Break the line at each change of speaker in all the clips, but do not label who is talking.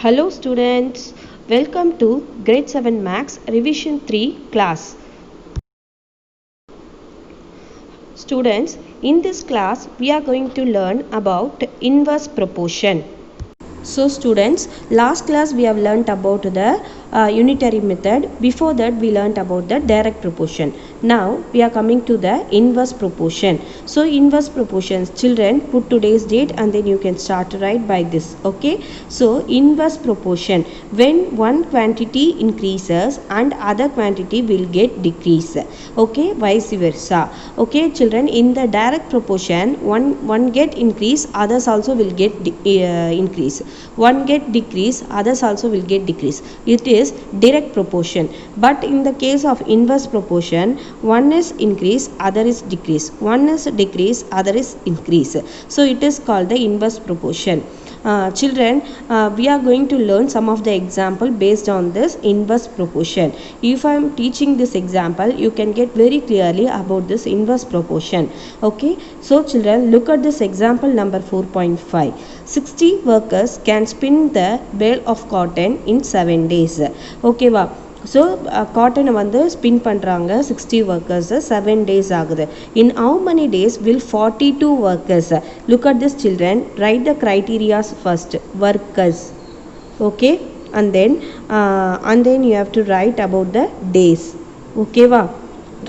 Hello students, welcome to grade 7 Maths revision 3 class. Students, in this class we are going to learn about inverse proportion. So students, last class we have learnt about the unitary method. Before that we learnt about the direct proportion. Now we are coming to the inverse proportion. So inverse proportions, children, put today's date and then you can start to write by this. Okay. So inverse proportion, when one quantity increases and other quantity will get decrease. Okay, vice versa. Okay children, in the direct proportion, one get increase, others also will get increase. One get decrease, others also will get decrease. It is direct proportion. But in the case of inverse proportion, one is increase, other is decrease. One is decrease, other is increase. So it is called the inverse proportion. Children, we are going to learn some of the example based on this inverse proportion. If I am teaching this example, you can get very clearly about this inverse proportion. Okay, so children, look at this example number 4.5. 60 workers can spin the bale of cotton in 7 days. Okay va. So cotton வந்து spin பண்றாங்க 60 workers 7 days ஆகுது. In how many days will 42 workers? Look at this children, write the criteria first. Workers, okay, and then you have to write about the days. Okay va,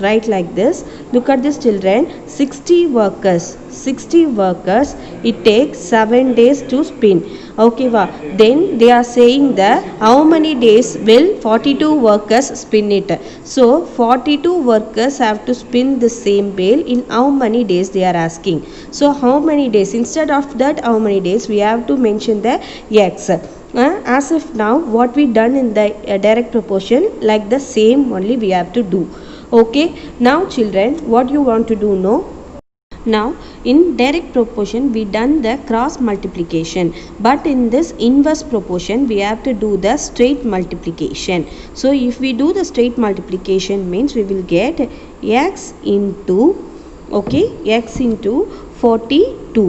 write like this. Look at this children, 60 workers, it takes 7 days to spin. Okay va, then they are saying that how many days will 42 workers spin it. So 42 workers have to spin the same bale in how many days they are asking. So how many days, instead of that how many days, we have to mention the x. As if now what we done in the direct proportion, like the same only we have to do. Okay, now children, what you want to do now? Now in direct proportion we done the cross multiplication, but in this inverse proportion we have to do the straight multiplication. So if we do the straight multiplication, means we will get x into, okay, x into 42,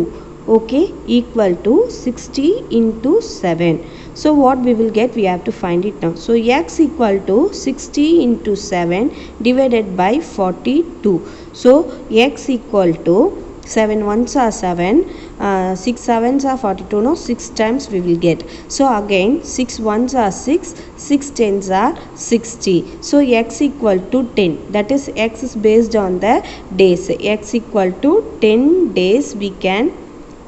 okay, equal to 60 into 7. So what we will get, we have to find it now. So x equal to 60 into 7 divided by 42. So x equal to 7 ones are 7, 6 sevens are 42. No, 6 times we will get. So again 6 ones are 6, 6 tens are 60. So x equal to 10. That is, x is based on the days. X equal to 10 days we can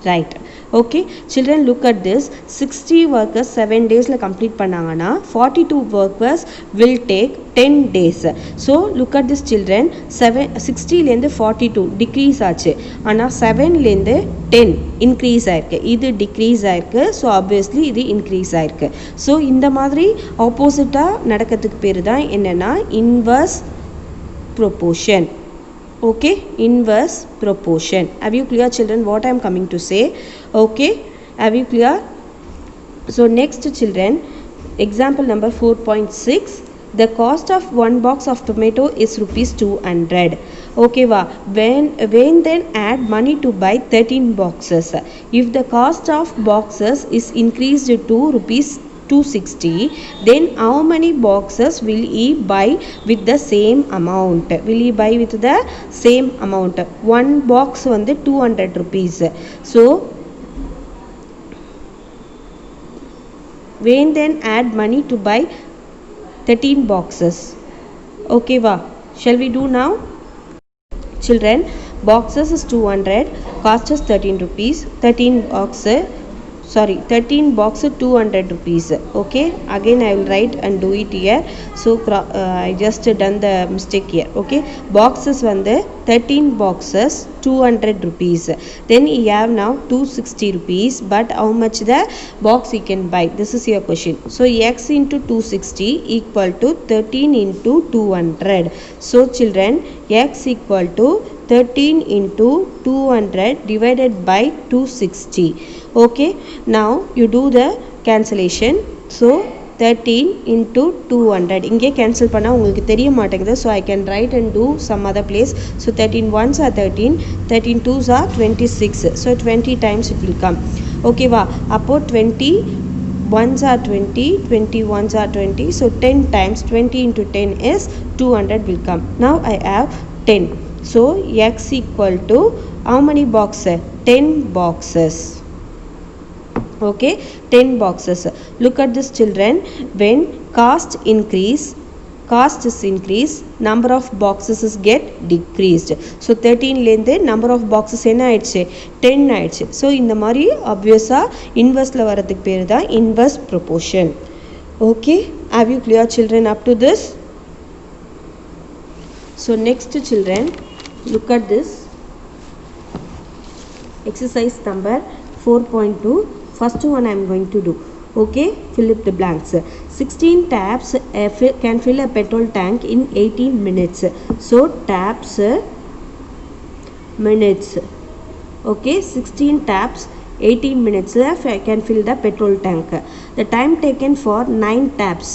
write. Okay children, look at this. 60 workers 7 days la complete பண்ணாங்கன்னா 42 workers will take 10 days. So look at this children, 60 ல இருந்து 42 decrease ஆச்சு, ஆனா 7 ல இருந்து 10 increase ஆயிருக்கு. இது decrease ஆயிருக்கு, so obviously இது increase ஆயிருக்கு. So இந்த மாதிரி ஆப்போசிட்டா நடக்கிறதுக்கு பேரு தான் என்னன்னா inverse proportion. Okay, inverse proportion. Have you clear children what I am coming to say? Okay, have you clear? So next children, example number 4.6. The cost of one box of tomato is rupees 200. Okay va, when then add money to buy 13 boxes. If the cost of boxes is increased to rupees 260, then how many boxes will he buy with the same amount? Will he buy with the same amount? One box வந்து 200 rupees. So when then add money to buy 13 boxes. Okay va, shall we do now? Children, boxes is 200, cost is 13 rupees. 13 box 200 rupees. Okay, again I will write and do it here. So I just done the mistake here. Okay, boxes வந்து 13 boxes 200 rupees. Then you have now 260 rupees, but how much the box you can buy? This is your question. So x into 260 equal to 13 into 200. So children, x equal to 13 into 200 divided by 260. Okay, now you do the cancellation. So 13 into 200 இங்கே cancel பண்ணா உங்களுக்கு தெரிய மாட்டேங்குது. So I can write and do some other place. So 13 ones are 13, 13 twos are 26. So 20 times it will come. Okay வா, அப்போ 20 1s are 20, 21s are 20, so 10 times 20 into 10 is 200 will come. Now I have 10, so x equal to how many boxes? 10 boxes. Okay, 10 boxes. Look at this children, when cost is increased, number of boxes is get decreased. So 13 lende number of boxes என்ன ஆயிடுச்சு 10 ஆயிடுச்சு. so இந்த மாதிரி obviously inverse ல வரதுக்கு பேரு தான் inverse proportion. okay, have you clear children up to this? so next children, look at this exercise number 4.2. first one I am going to do. okay, fill up the blanks. 16 taps can fill a petrol tank in 18 minutes. so taps minutes. okay, 16 taps 18 minutes I can fill the petrol tank. the time taken for 9 taps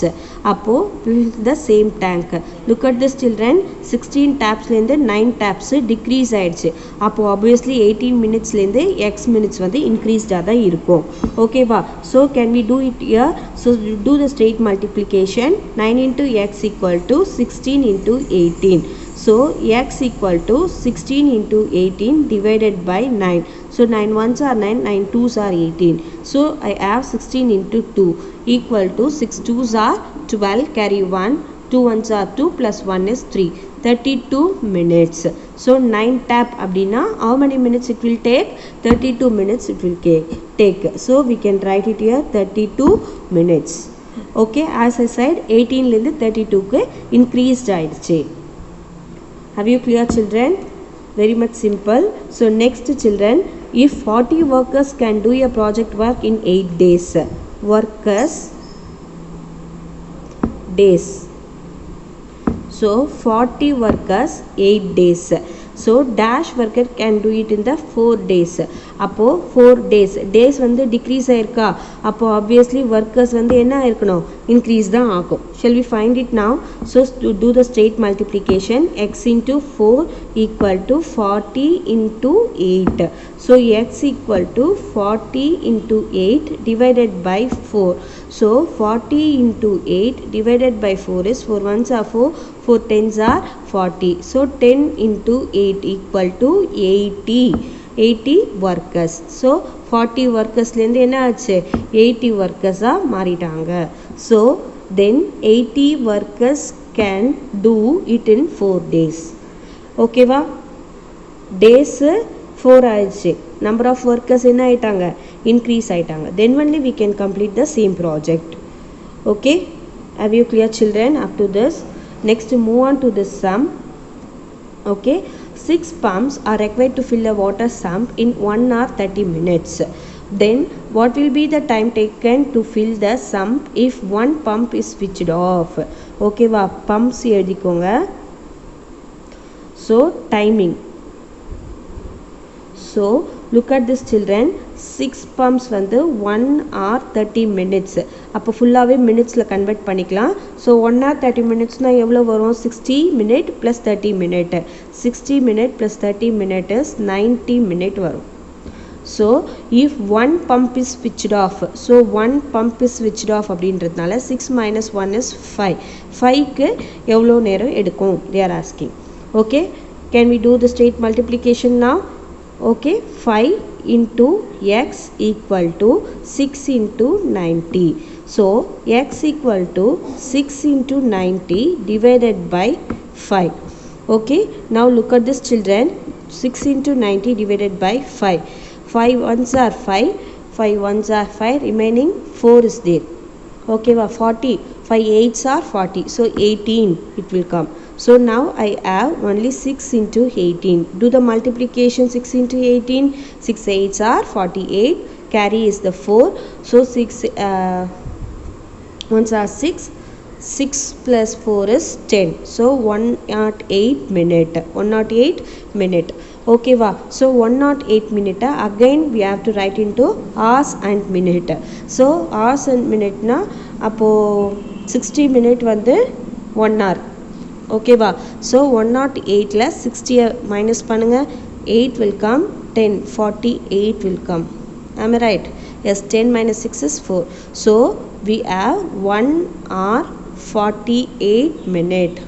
appo fill the same tank. look at this children, 16 taps lende 9 taps decrease ஆயிடுச்சு. அப்போ obviously 18 minutes lende x minutes வந்து increased ஆ தான் இருக்கும். okay வா, so can we do it here? so do the straight multiplication. 9 into x equal to 16 into 18. so x equal to 16 into 18 divided by 9. so 9 ones are 9, 9 twos are 18. so I have 16 into 2 equal to 6 twos are 12, carry 1, 2 ones are 2 plus 1 is 3, 32 minutes. so 9 tap abdina how many minutes it will take? 32 minutes it will take. so we can write it here 32 minutes. okay, as I said 18 linde 32 ku increased ஆயிடுச்சு. have you clear children? very much simple. so next children, if 40 workers can do a project work in 8 days, workers days, so 40 workers 8 days, so dash worker can do it in the 4 days. அப்போ 4 days வந்து decrease ஆயிருக்கா, அப்போ obviously workers வந்து என்ன ஆயிருக்கணும் increase தான் ஆகும். shall we find it now? so to do the straight multiplication, x into 4 equal to 40 into 8. so x equal to 40 into 8 divided by 4. so 40 into 8 divided by 4 is 4 ones are 4, 4 tens are 40. so 10 into 8 equal to 80 workers. so 40 workers lende enna aachu 80 workers ah மாறிட்டாங்க. so then 80 workers can do it in 4 days. okay va, days 4 ஆயிடுச்சு, number of workers என்ன ஆயிட்டாங்க increase ஆயிட்டாங்க. then only we can complete the same project. okay, have you clear children up to this? next move on to this sum. okay, 6 pumps are required to fill a water sump in 1 hour 30 minutes. then what will be the time taken to fill the sump if one pump is switched off? okay va, pumps எழுதிக்கோங்க. so timing. so look at this children, 6 pumps வந்து 1 hour 30 minutes, அப்போ ஃபுல்லாகவே மினிட்ஸில் convert பண்ணிக்கலாம். So 1 hour 30 மினிட்ஸ்னால் எவ்வளோ வரும்? 60 minute plus 30 minute. 60 minute plus 30 minute is 90 minute வரும். so if one pump is switched off, so one pump is switched off அப்படின்றதுனால 6 minus 1 is 5. 5க்கு எவ்வளோ நேரம் எடுக்கும் they are asking. okay, can we do the straight multiplication now? okay, 5 into x equal to 6 into 90. so x equal to 6 into 90 divided by 5. okay, now look at this children, 6 into 90 divided by 5. 5 ones are 5, 5 ones are 5, remaining 4 is there. okay va, 40, 5 8s are 40, so 18 it will come. so now I have only 6 into 18. do the multiplication. 6 into 18, 6 8s are 48, carry is the 4, so 6 ones are 6, 6 plus 4 is 10, so 108 minute. okay va, so 108 minute again we have to write into hours and minute. so hours and minute na appo 60 minute வந்து 1 hour. okay va, so 108 la 60 minus பண்ணுங்க, 8 will come, 10 48 will come. am I right? Yes, 10 minus 6 is 4. So we have 1 hour 48 minute.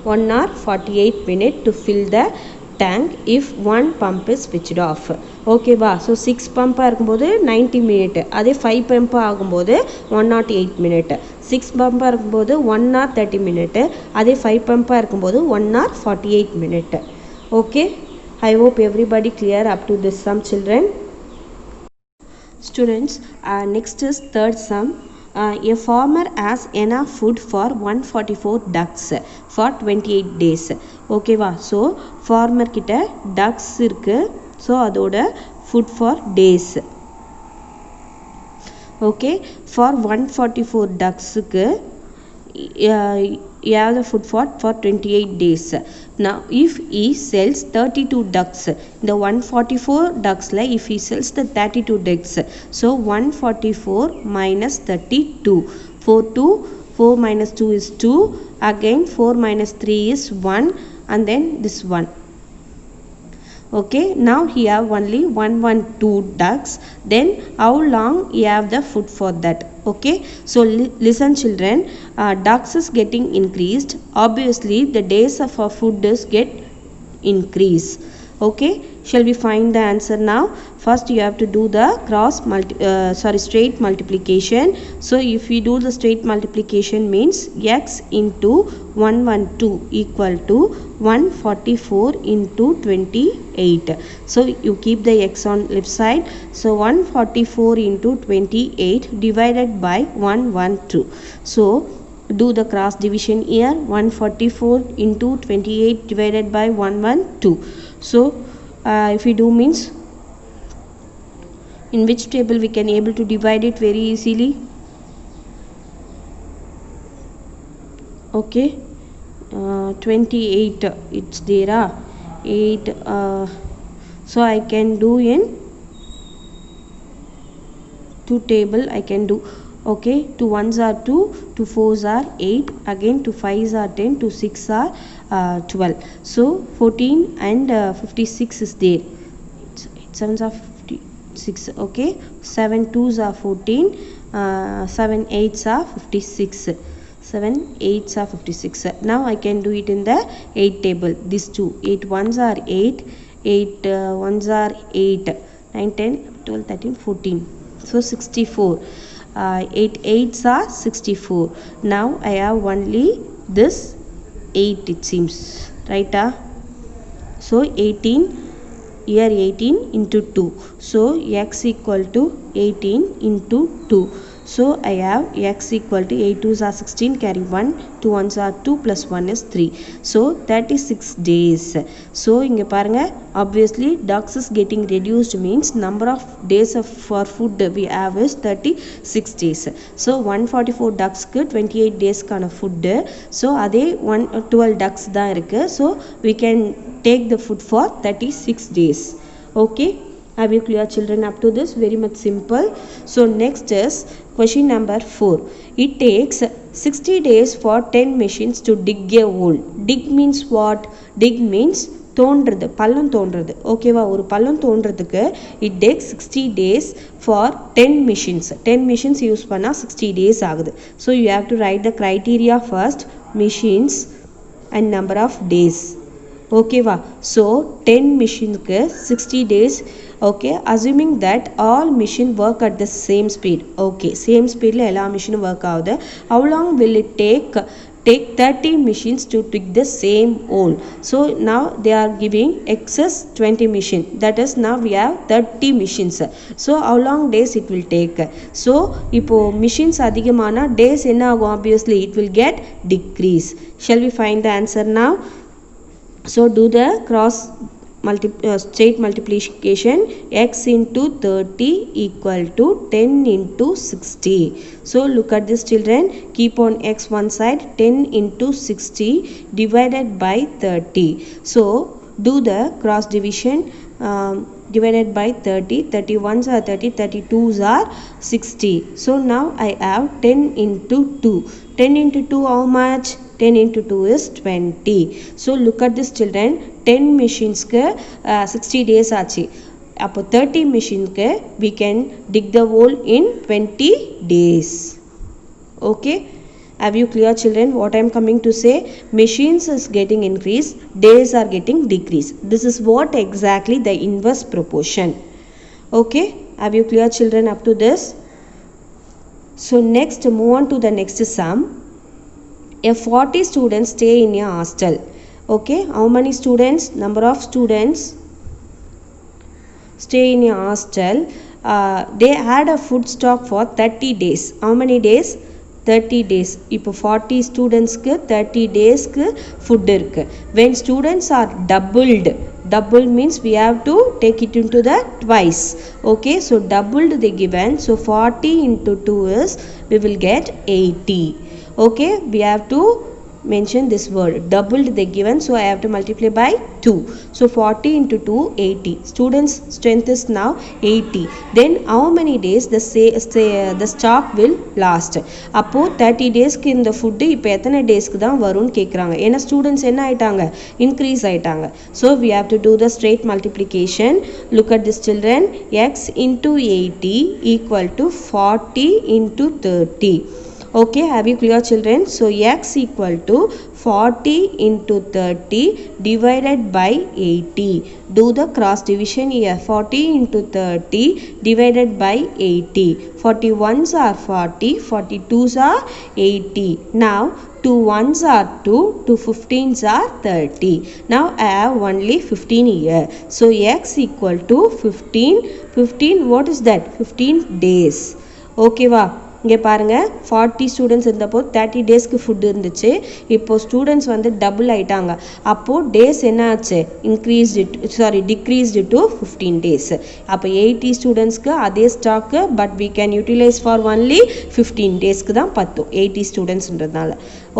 1 hour 48 minute to fill the tank if one pump is switched off. ஓகேவா? So 6 பம்பாக இருக்கும்போது 90 minute, அதே 5 பம்பாக ஆகும்போது 108 minute. 6 பம்பாக இருக்கும்போது 1 hour 30 minute, அதே 5 பம்பாக இருக்கும்போது 1 hour 48 minute. Okay, I hope everybody clear up to this sum, children. Students, next is third sum. A farmer has enough food for 144 ducks for 28 days. ஓகேவா? So farmer கிட்ட Tux இருக்கு. So அதோட food for days. Okay, for 144 டக்ஸுக்கு you have the food for 28 days. Now if he sells 32 ducks, the 144 ducks like if he sells the 32 ducks, so 144 minus 32, 4 minus 2 is 2, again 4 minus 3 is 1, and then this one. Okay, now he have only 112 ducks. Then how long he have the food for that? Okay, so listen children, ducks is getting increased, obviously the days of our food is get increase. Okay, shall we find the answer now? First you have to do the straight multiplication. So if we do the straight multiplication means x into 112 equal to 144 into 28. So you keep the x on left side. So 144 into 28 divided by 112. So do the cross division here. 144 into 28 divided by 112. So if we do means, in which table we can able to divide it very easily? Okay, 28 it's there, 8, so I can do in 2 table I can do. Okay, 2 1s are 2, 2 4s are 8, again 2 5s are 10, 2 6 are 12. So 14 and 56 is there. 8 7s are 56. Okay, 7 2s are 14, 7 8s are 56. 7 8s are 56. Now I can do it in the 8 table. These two, 8 1s are 8, 8 1s are 8, 9 10 12 13 14. So 64. 8 8s are 64. Now I have only this 8 it seems, right? So 18 here, 18 into 2. So x equal to 18 into 2. So I have x equal to 8 2s are 16, carry 1, 2 1s are 2 plus 1 is 3. So 36 days. So inge parunga, obviously ducks is getting reduced means number of days for food we have is 36 days. So 144 ducks ku 28 days kana food. So adhe 112 ducks da irukku. So we can take the food for 36 days. Okay, have you clear children up to this? Very much simple. So next is question number 4. It takes 60 days for 10 machines to dig a hole. Dig means what? Dig means தோன்றது, பள்ளம் தோன்றது. ஓகேவா? ஒரு பள்ளம் தோன்றதுக்கு it take 60 days for 10 machines. 10 machines use பண்ணால் 60 days ஆகுது. So you have to write the criteria first, machines and number of days. ஓகேவா? ஸோ 10 மிஷினுக்கு 60 days. Okay, assuming that all machine work at the same speed. Okay, same speed la ella machine work ஆகுது. How long will it take 30 machines to dig the same hole? So now they are giving excess 20 machine, that is now we have 30 machines. So how long days it will take? So இப்போ machines அதிகமான days என்ன ஆகும்? Obviously it will get decrease. Shall we find the answer now? So do the straight multiplication. X into 30 equal to 10 into 60. So look at this children, keep on x one side, 10 into 60 divided by 30. So do the cross division. Divided by 30, 31s are 30, 32s are 60. So now I have 10 into 2. 10 into 2 how much? 10 into 2 is 20. So look at this children, 10 machines ku 60 days ஆச்சு. அப்போ 30 மிஷினுக்கு we can dig the hole in 20 days. Okay, have you clear children what I am coming to say? Machines is getting increased, days are getting decreased. This is what exactly the inverse proportion. Okay, have you clear children up to this? So next move on to the next sum. A 40 students stay in a hostel. Okay, how many students? Number of students stay in a hostel. They had a food stock for 30 days. How many days? 30 days. இப்போ 40 ஸ்டூடெண்ட்ஸ்க்கு 30 டேஸ்க்கு food இருக்கு. When students are double means we have to take it into the twice. Okay, so doubled they given, so 40 into 2 is we will get 80. Okay, we have to mention this word doubled they given, so I have to multiply by 2. So 40 into 2 80. Students strength is now 80. Then how many days the stock will last? அப்போ 30 டேஸ்க்கு இந்த food இப்போ எத்தனை டேஸ்க்கு தான் வரும்னு கேட்குறாங்க. ஏன்னா ஸ்டூடெண்ட்ஸ் என்ன ஆயிட்டாங்க, இன்க்ரீஸ் ஆயிட்டாங்க. So we have to do the straight multiplication. Look at this children, x into 80 equal to 40 into 30. Okay, have you clear children? So x equal to 40 into 30 divided by 80. Do the cross division here. 40 into 30 divided by 80. 41s are 40, 42s are 80. Now 2 1s are 2, 2 15s are 30. Now I have only 15 here. So x equal to 15, what is that? 15 days. Okay va? இங்கே பாருங்கள் 40 students இருந்தப்போ 30 டேஸ்க்கு food இருந்துச்சு. இப்போது students வந்து double ஆகிட்டாங்க. அப்போது days என்ன ஆச்சு, டிக்ரீஸ்டு டு 15 டேஸ். அப்போ 80 ஸ்டூடெண்ட்ஸ்க்கு அதே stock, but we can utilize for only 15 டேஸ்க்கு தான் பத்தும் 80 ஸ்டூடெண்ட்ஸ்ன்றதுனால.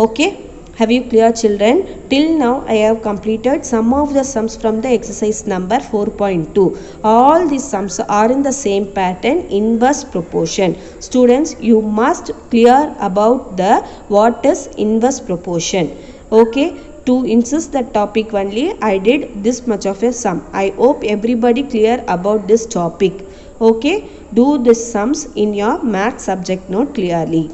Okay, have you clear children? Till now I have completed some of the sums from the exercise number 4.2. All these sums are in the same pattern, inverse proportion. Students, you must clear about the what is inverse proportion. Okay, to insist the topic only I did this much of a sum. I hope everybody clear about this topic. Okay, do these sums in your math subject note clearly.